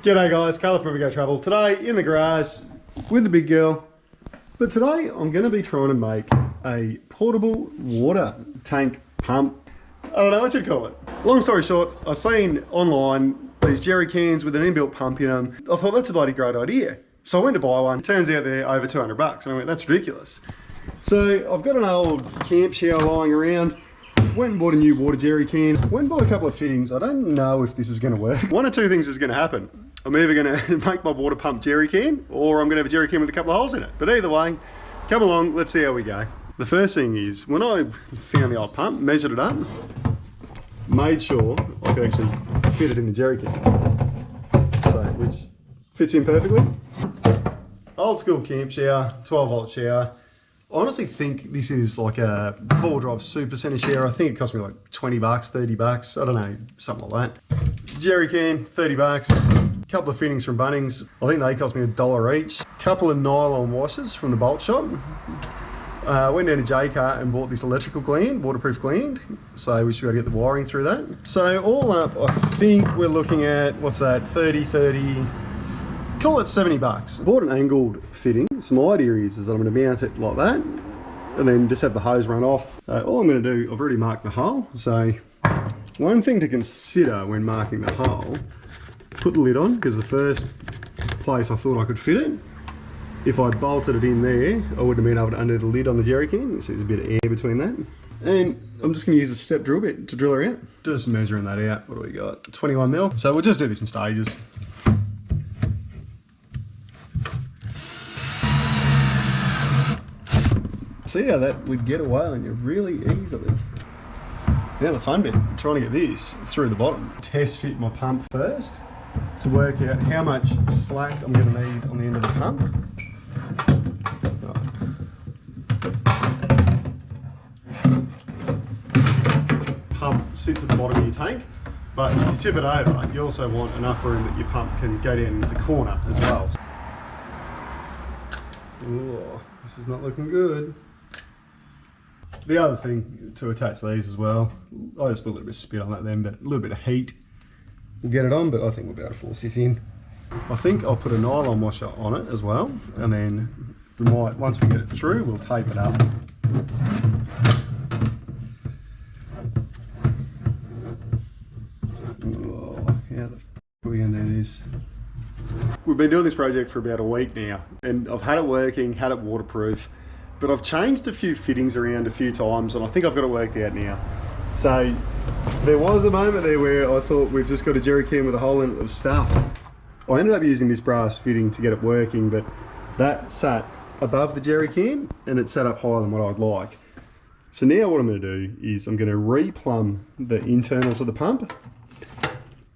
G'day guys, Carla from Go Travel. Today in the garage with the big girl. But today I'm going to be trying to make a portable water tank pump. I don't know what you'd call it. Long story short, I've seen online these jerry cans with an inbuilt pump in them. I thought that's a bloody great idea. So I went to buy one. Turns out they're over 200 bucks. And I went, that's ridiculous. So I've got an old camp shower lying around. Went and bought a new water jerry can. Went and bought a couple of fittings. I don't know if this is going to work. One or two things is going to happen. I'm either going to make my water pump jerry can, or I'm going to have a jerry can with a couple of holes in it. But either way, come along, let's see how we go. The first thing is, when I found the old pump, measured it up, made sure I could actually fit it in the jerry can. So, which fits in perfectly. Old school camp shower, 12 volt shower. I honestly think this is like a 4-drive supercentre shower. I think it cost me like 20 bucks, 30 bucks. I don't know, something like that. Jerry can, 30 bucks. Couple of fittings from Bunnings. I think they cost me $1 each. Couple of nylon washers from the bolt shop. Went down to Jaycar and bought this electrical gland, waterproof gland. So we should be able to get the wiring through that. So all up, I think we're looking at, what's that, 30, call it 70 bucks. Bought an angled fitting. So my idea is that I'm going to mount it like that and then just have the hose run off. All I'm going to do, I've already marked the hole. So one thing to consider when marking the hole, put the lid on, because the first place I thought I could fit it, if I bolted it in there, I wouldn't have been able to undo the lid on the jerry can. So there's a bit of air between that. And I'm just going to use a step drill bit to drill her out. Just measuring that out. What do we got? 21 mil. So we'll just do this in stages. See how that would get away on you really easily. Now the fun bit, trying to get this through the bottom. Test fit my pump first to work out how much slack I'm going to need on the end of the pump. Right. Pump sits at the bottom of your tank, but if you tip it over, you also want enough room that your pump can go down into the corner as well. Oh, this is not looking good. The other thing to attach these as well, I just put a little bit of spit on that then, but a little bit of heat will get it on, but I think we'll be able to force this in. I think I'll put a nylon washer on it as well, and then we might, once we get it through, we'll tape it up. Oh, how the f are we going to do this? We've been doing this project for about a week now, and I've had it working, had it waterproof, but I've changed a few fittings around a few times, and I think I've got it worked out now. So there was a moment there where I thought we've just got a jerry can with a hole in it of stuff. I ended up using this brass fitting to get it working, but that sat above the jerry can and it sat up higher than what I'd like. So now what I'm going to do is I'm going to replumb the internals of the pump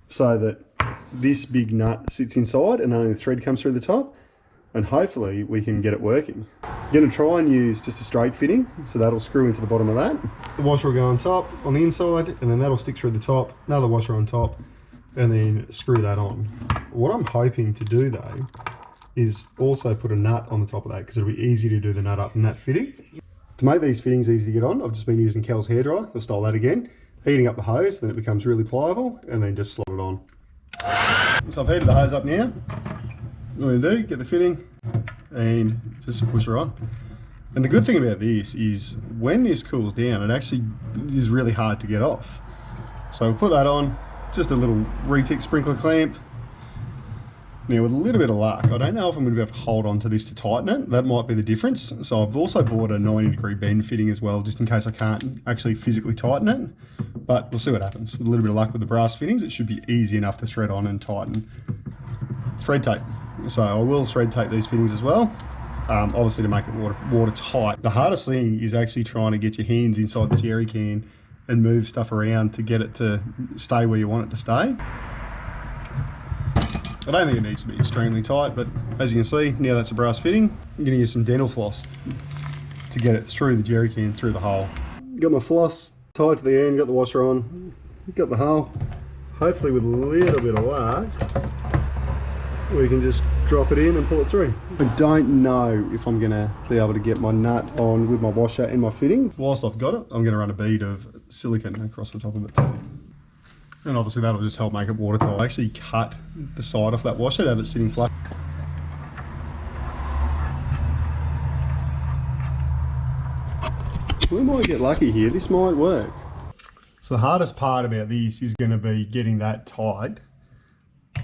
so that this big nut sits inside and only the thread comes through the top, and hopefully we can get it working. I'm going to try and use just a straight fitting, so that'll screw into the bottom of that. The washer will go on top, on the inside, and then that'll stick through the top, another washer on top, and then screw that on. What I'm hoping to do though, is also put a nut on the top of that, because it'll be easy to do the nut up in that fitting. To make these fittings easy to get on, I've just been using Kel's hairdryer. I'll style that again, heating up the hose, then it becomes really pliable, and then just slot it on. So I've heated the hose up now. What I'm going to do, get the fitting and just push her on. And the good thing about this is when this cools down, it actually is really hard to get off. So we'll put that on, just a little retic sprinkler clamp. Now with a little bit of luck, I don't know if I'm going to be able to hold on to this to tighten it. That might be the difference. So I've also bought a 90-degree bend fitting as well, just in case I can't actually physically tighten it. But we'll see what happens. With a little bit of luck with the brass fittings, it should be easy enough to thread on and tighten. Thread tape. So I will thread tape these fittings as well, obviously to make it watertight. The hardest thing is actually trying to get your hands inside the jerry can and move stuff around to get it to stay where you want it to stay. I don't think it needs to be extremely tight, but as you can see, now that's a brass fitting. I'm going to use some dental floss to get it through the jerry can, through the hole. Got my floss tied to the end, got the washer on, got the hole. Hopefully with a little bit of luck, we can just drop it in and pull it through. I don't know if I'm going to be able to get my nut on with my washer and my fitting. Whilst I've got it, I'm going to run a bead of silicone across the top of it too. And obviously that'll just help make it watertight. I actually cut the side off that washer to have it sitting flat. We might get lucky here, this might work. So the hardest part about this is going to be getting that tight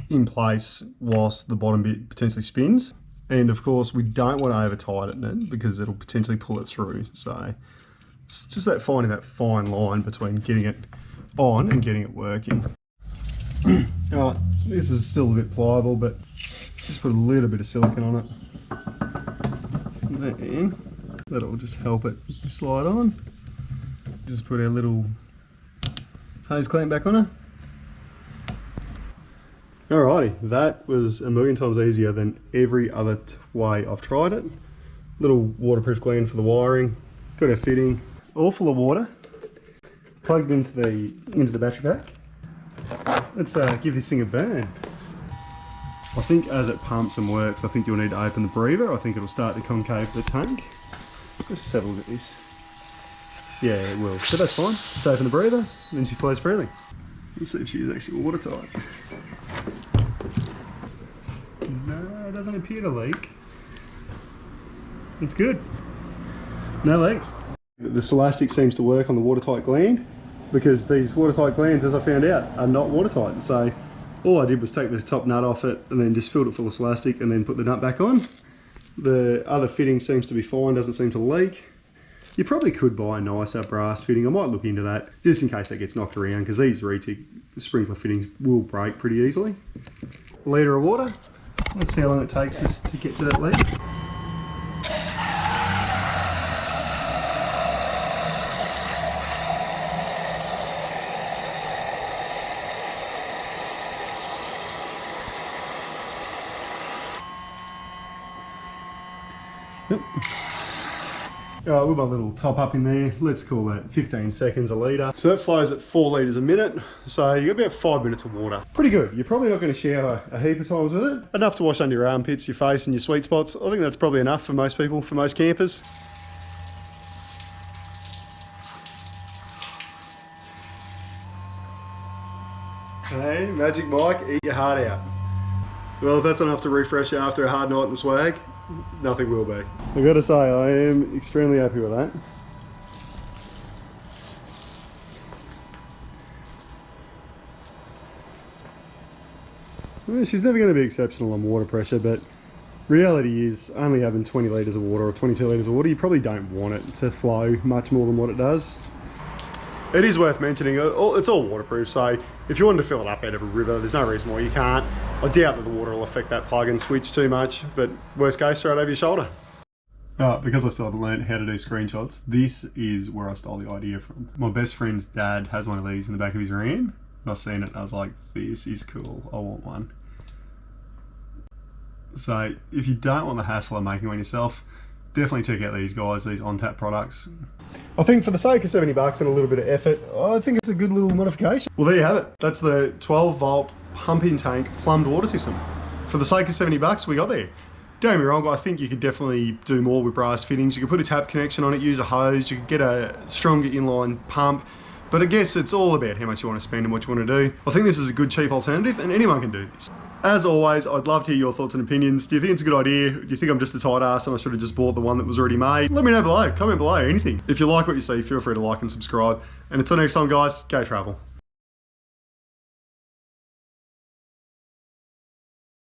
in place whilst the bottom bit potentially spins. And of course we don't want to over tighten it because it'll potentially pull it through. So it's just that finding that fine line between getting it on and getting it working. Alright, this is still a bit pliable, but just put a little bit of silicone on it. And that'll just help it slide on. Just put our little hose clamp back on her. Alrighty, that was a million times easier than every other way I've tried it. Little waterproof gland for the wiring, got our fitting, all full of water, plugged into the battery pack. Let's give this thing a burn. I think as it pumps and works, I think you'll need to open the breather. I think it'll start to concave the tank. Let's just have a look at this. Yeah, it will, but that's fine. Just open the breather, and then she flows freely. Let's see if she is actually watertight. No, it doesn't appear to leak. It's good. No leaks. This elastic seems to work on the watertight gland because these watertight glands, as I found out, are not watertight. So all I did was take the top nut off it and then just filled it full of elastic and then put the nut back on. The other fitting seems to be fine, doesn't seem to leak. You probably could buy a nicer brass fitting. I might look into that just in case that gets knocked around because these retic sprinkler fittings will break pretty easily. A litre of water. Let's see how long it takes us to get to that leak. Yep. Alright, with my little top up in there, let's call that 15 seconds a litre. So that flows at 4 litres a minute, so you got about 5 minutes of water. Pretty good. You're probably not going to shower a heap of times with it. Enough to wash under your armpits, your face and your sweet spots. I think that's probably enough for most people, for most campers. Hey, Magic Mike, eat your heart out. Well, if that's enough to refresh you after a hard night in the swag, nothing will be. I've got to say, I am extremely happy with that. Well, she's never going to be exceptional on water pressure, but reality is only having 20 litres of water or 22 litres of water, you probably don't want it to flow much more than what it does. It is worth mentioning, it's all waterproof, so if you wanted to fill it up out of a river, there's no reason why you can't. I doubt that the water will affect that plug and switch too much, but worst case, throw it over your shoulder. Because I still haven't learned how to do screenshots, this is where I stole the idea from. My best friend's dad has one of these in the back of his Ram, and I seen it and I was like, this is cool, I want one. So if you don't want the hassle of making one yourself, definitely check out these guys, these on-tap products. I think for the sake of 70 bucks and a little bit of effort, I think it's a good little modification. Well, there you have it. That's the 12 volt pump-in tank plumbed water system. For the sake of 70 bucks, we got there. Don't get me wrong, I think you could definitely do more with brass fittings. You could put a tap connection on it, use a hose, you could get a stronger inline pump. But I guess it's all about how much you want to spend and what you want to do. I think this is a good cheap alternative and anyone can do this. As always, I'd love to hear your thoughts and opinions. Do you think it's a good idea? Do you think I'm just a tight ass and I should have just bought the one that was already made? Let me know below, comment below, anything. If you like what you see, feel free to like and subscribe. And until next time guys, go travel.